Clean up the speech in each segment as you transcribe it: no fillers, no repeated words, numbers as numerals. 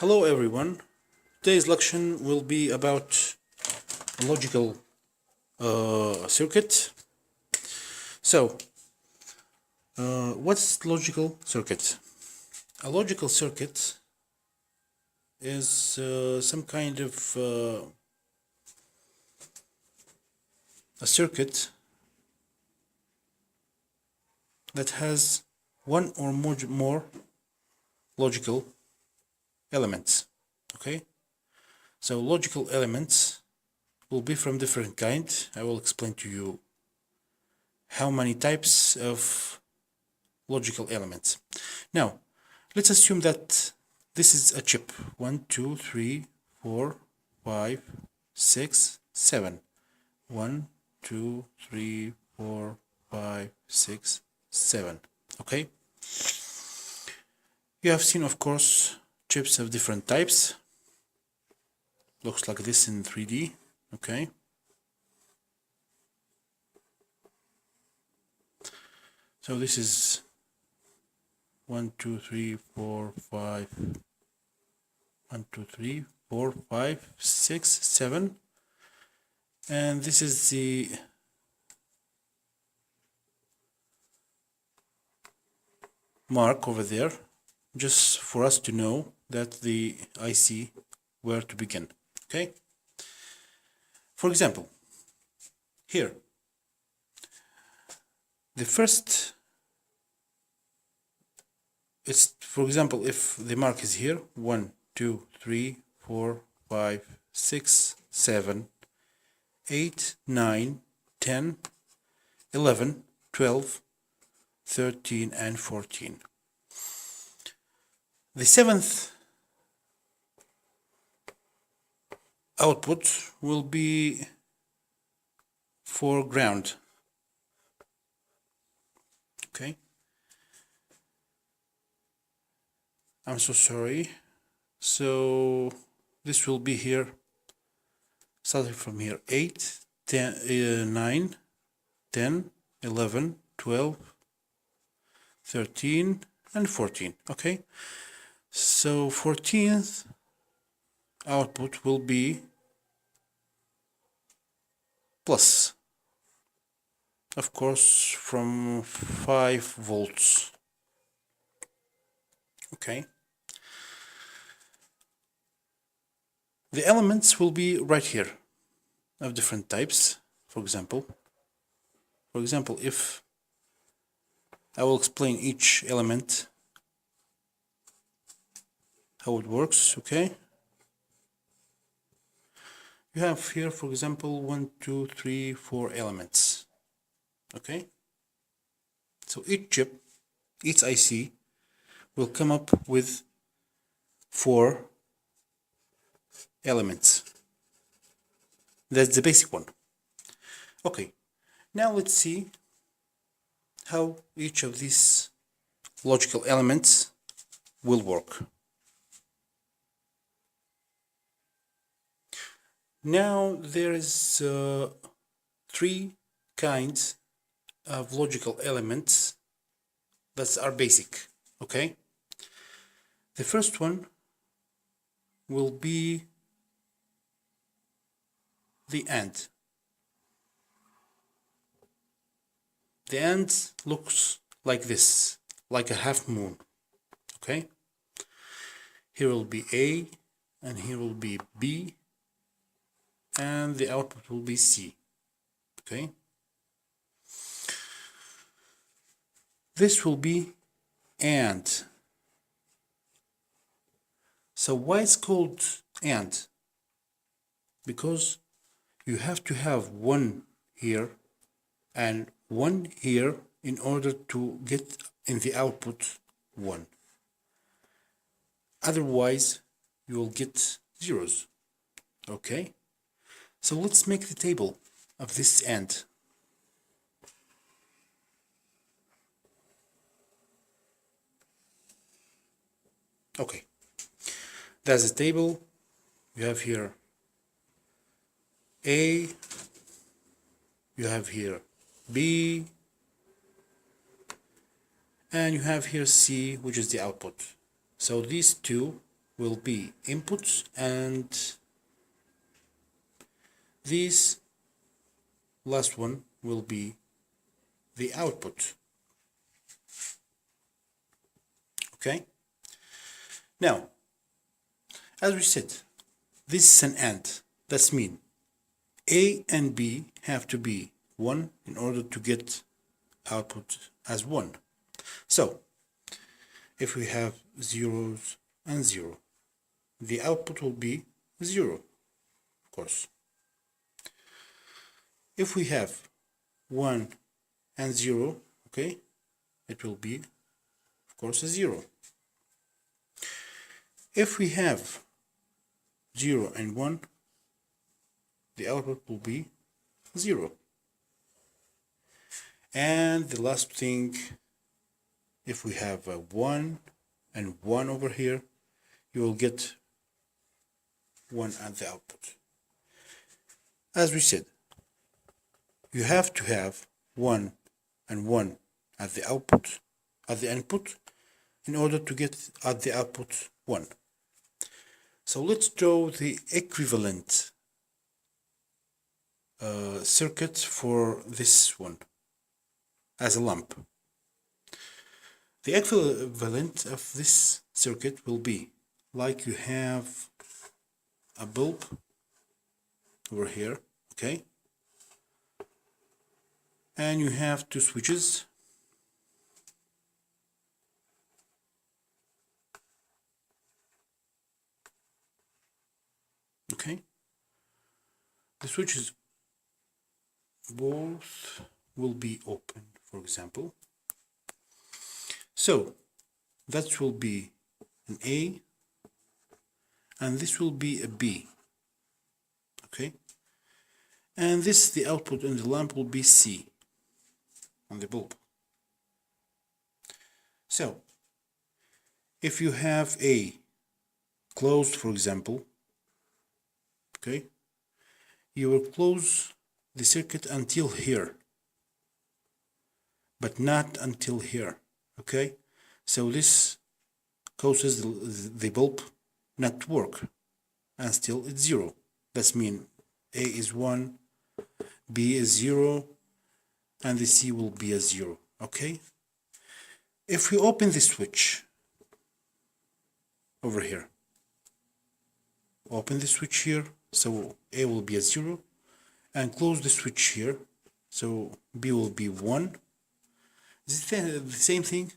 Hello everyone. Today's lecture will be about a logical circuit. So, what's logical circuit? A logical circuit is some kind of a circuit that has one or more logical elements. Okay, so logical elements will be from different kind. I will explain to you how many types of logical elements. Now, let's assume that this is a chip. 1, 2, 3, 4, 5, 6, 7. 1, 2, 3, 4, 5, 6, 7. Okay? You have seen, of course, chips of different types. Looks like this in 3D. Okay? So this is 1, 2, 3, 4, 5, 1, 2, 3, 4, 5, 6, 7. And this is the mark over there, just for us to know that the IC where to begin. Okay? For example, here, the first is, for example, if the mark is here, 1, 2, 3, 4, 5, 6, 7, 8, 9, 10, 11, 12, 13, and 14. The seventh output will be for ground. Okay. I'm so sorry. So this will be here, starting from here, 8, 10, 9, 10, 11, 12, 13, and 14. Okay. So 14th output will be plus, of course, from 5 volts. Okay. The elements will be right here of different types. For example, if I will explain each element how it works. Okay. You have here, for example, 1, 2, 3, 4 elements. Okay. So each chip, each IC will come up with 4 elements. That's the basic one. Okay. Now let's see how each of these logical elements will work. Now there is 3 kinds of logical elements that are basic. Okay. The first one will be the AND. The AND looks like this, like a half moon. Okay. Here will be A, and here will be B, and the output will be C. Okay. This will be AND. So why it's called AND? Because you have to have one here and one here in order to get in the output 1. Otherwise, you will get zeros. Okay? So let's make the table of this AND. Okay. That's the table. You have here A, you have here B, and you have here C, which is the output. So these two will be inputs, and this last one will be the output. Okay, now as we said, this is an AND. That's mean A and B have to be 1 in order to get output as 1. So if we have zeros and 0, the output will be 0, of course. If we have 1 and 0, okay, it will be, of course, a 0. If we have 0 and 1, the output will be 0. And the last thing, if we have a 1 and 1 over here, you will get 1 at the output. As we said, you have to have 1 and 1 at the output, at the input, in order to get at the output 1. So let's draw the equivalent circuit for this one as a lamp. The equivalent of this circuit will be like you have a bulb over here, okay, and you have 2 switches, okay. The switches both will be open, for example. So that will be an A and this will be a B, okay, and this, the output in the lamp, will be C on the bulb. So if you have A closed, for example, okay, you will close the circuit until here, but not until here, okay. So this causes the bulb not to work, and still it's 0. That means A is 1, B is 0, and the C will be a 0, okay. If we open the switch over here, open the switch here, so A will be a 0, and close the switch here, so B will be 1. The same thing,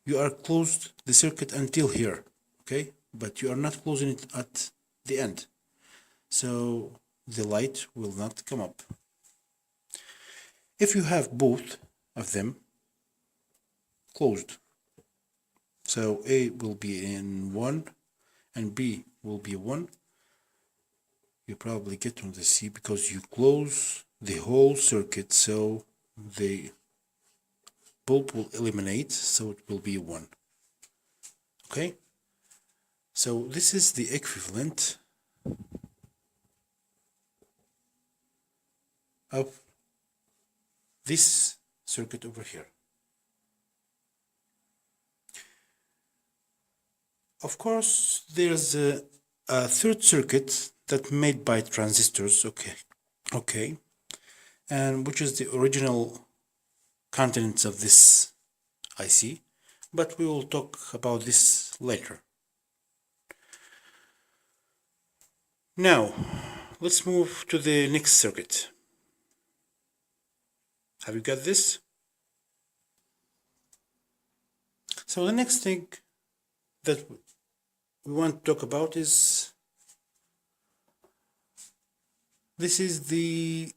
you are closed the circuit until here, okay, but you are not closing it at the end, so the light will not come up. If you have both of them closed, so A will be in 1 and B will be 1, you probably get on the C because you close the whole circuit, so the bulb will eliminate, so it will be 1, okay. So this is the equivalent of this circuit over here. Of course, there's a third circuit that made by transistors, okay, and which is the original contents of this IC, but we will talk about this later. Now, let's move to the next circuit. Have you got this? So the next thing that we want to talk about is this is the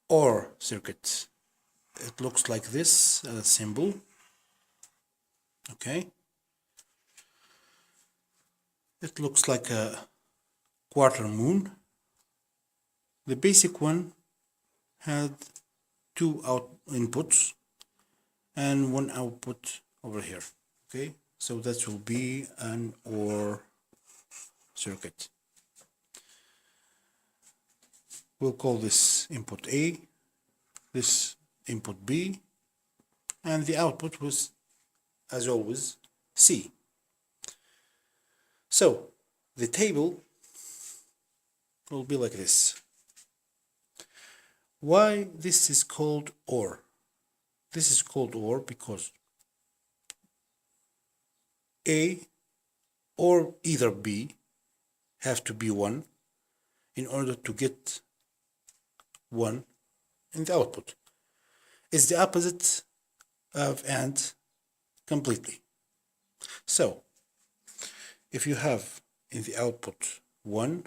OR circuit. It looks like this symbol, okay. It looks like a quarter moon. The basic one had 2 inputs and 1 output over here, okay. So that will be an OR circuit. We'll call this input A, this input B, and the output was, as always, C. So the table will be like this. Why this is called OR? This is called OR because A or either B have to be 1 in order to get 1 in the output. It's the opposite of AND completely. So if you have in the output 1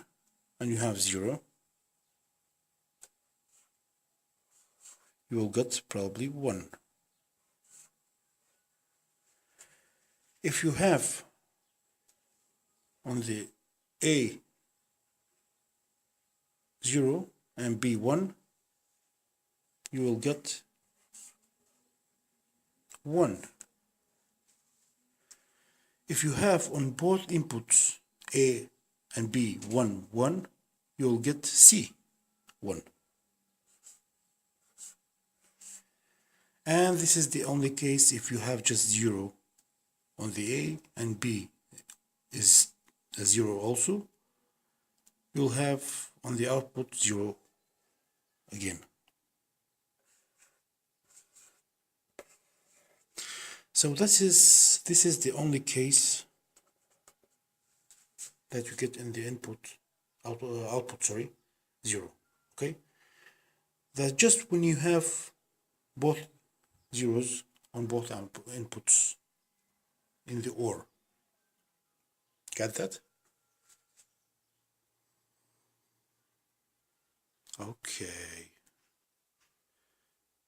and you have 0, you will get probably 1. If you have on the A 0 and B 1, you will get 1. If you have on both inputs A and B 1 1, you will get C 1. And this is the only case if you have just 0 on the A and B is a 0 also, you'll have on the output 0 again. So this is the only case that you get in the output 0. Okay, that's just when you have both zeros on both inputs in the OR. Got that? Okay.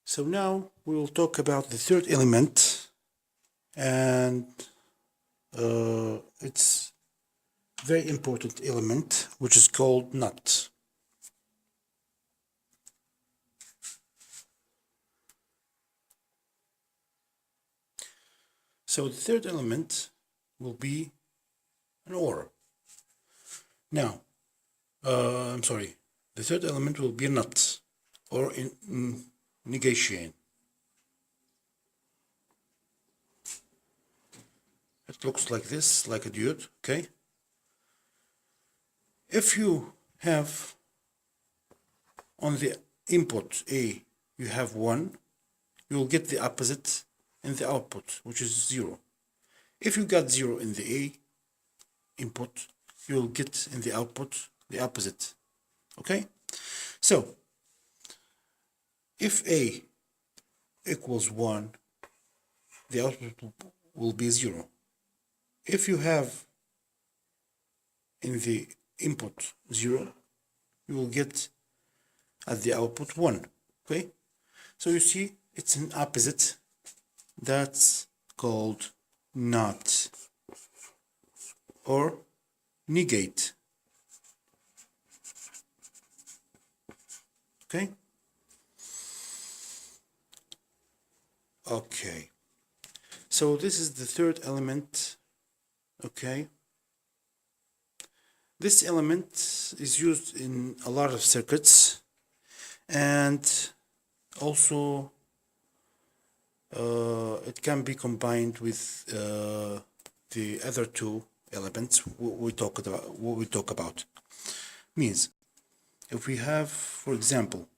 So now we will talk about the third element, and it's a very important element, which is called NOT. So the third element will be an OR. Now, I'm sorry, the third element will be a NOT, or in negation. It looks like this, like a diode, okay? If you have on the input A, you have 1, you will get the opposite in the output, which is 0. If you got 0 in the A input, you will get in the output the opposite. Okay? So, if A equals 1, the output will be 0. If you have in the input 0, you will get at the output 1. Okay? So you see, it's an opposite. That's called NOT or negate. Okay? Okay. So this is the third element. Okay? This element is used in a lot of circuits, and also it can be combined with the other two elements we talk about. Means if we have, for example,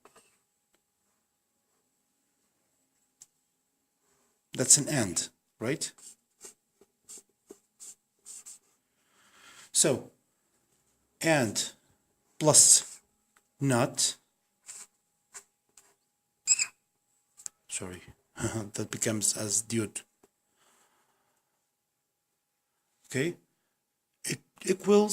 that's an AND, right? So AND plus NOT, sorry, that becomes as diode. Okay, it equals